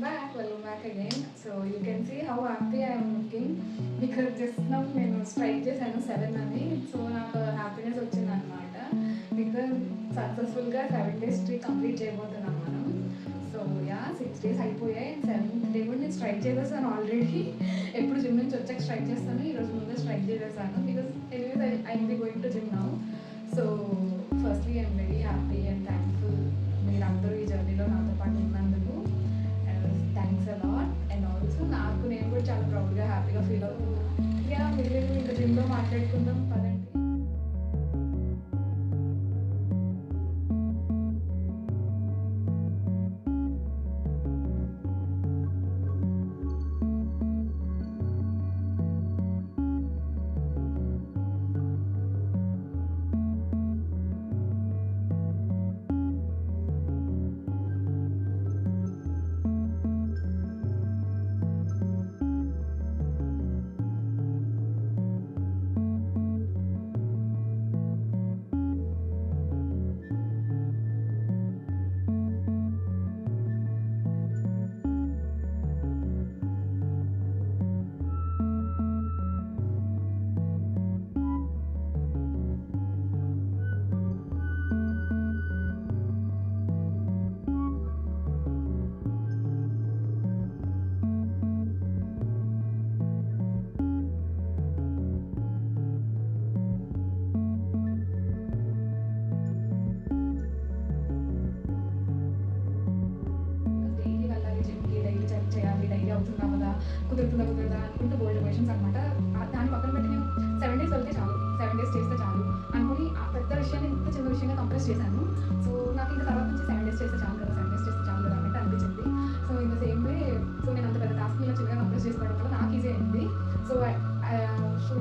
welcome back again. So you can see how happy I am looking because just now నేను strike చేశాను 7 అని. So నాకు happiness వచ్చింది అనమాట బికాజ్ సక్సెస్ఫుల్గా 7 days ట్రిప్ కంప్లీట్ చేయబోతున్నాం మనం. సో యా 6 days అయిపోయాయి. 7th day కూడా నేను స్ట్రైక్ చేసేసాను ఆల్రెడీ. ఎప్పుడు జిమ్ నుంచి వచ్చాక స్ట్రైక్ చేస్తాను, ఈరోజు ముందే స్ట్రైక్ చేసేసాను because anyways I will be going to gym now. So firstly I'm very happy and thankful మీరందరూ ఈ జర్నీలో నాతో పాటు ఉన్నందుకు. Thanks a lot. అండ్ ఆల్సో నాకు నేను కూడా చాలా ప్రౌడ్గా హ్యాపీగా ఫీల్ అవుతున్నాను. యా మిగిలిన ఇంకా జిమ్లో మాట్లాడుకుందాం పదండి. కుదురుతుందా అనుకుంటూ బోల్డ్ క్వశ్చన్స్ అనమాట. దాన్ని పక్కన పెట్టి నేను 7 days వెళ్తే చాలు, 7 days చేస్తే చాలు అనుకుని ఆ పెద్ద విషయాన్ని ఇంత చిన్న విషయంగా కంప్రెస్ చేశాను. సో నాకు ఇంకా తర్వాత నుంచి 7 days చేస్తే చాలు కదా, 7 days చేస్తే చాలు కదా అన్నట్టు అనిపించింది. So in the same way so నేను అంత పెద్ద టాస్క్ ఇలా చిన్నగా కంప్రెస్ చేసుకోవడం వల్ల నాకు ఈజీ అయింది. So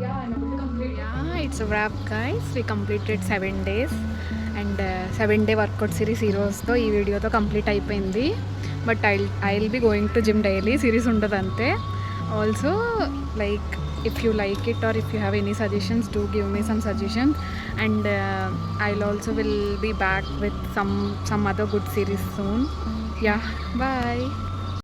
yeah I able to complete. Yeah, it's a wrap guys. We completed 7 days and 7-day workout series ఈ రోజుతో ఈ వీడియోతో కంప్లీట్ అయిపోయింది. But I'll be going to gym daily, series ఉంటుంది అంతే. Also like if you like it or if you have any suggestions, do give me some suggestions and I'll also will be back with some other good series soon. Yeah, bye.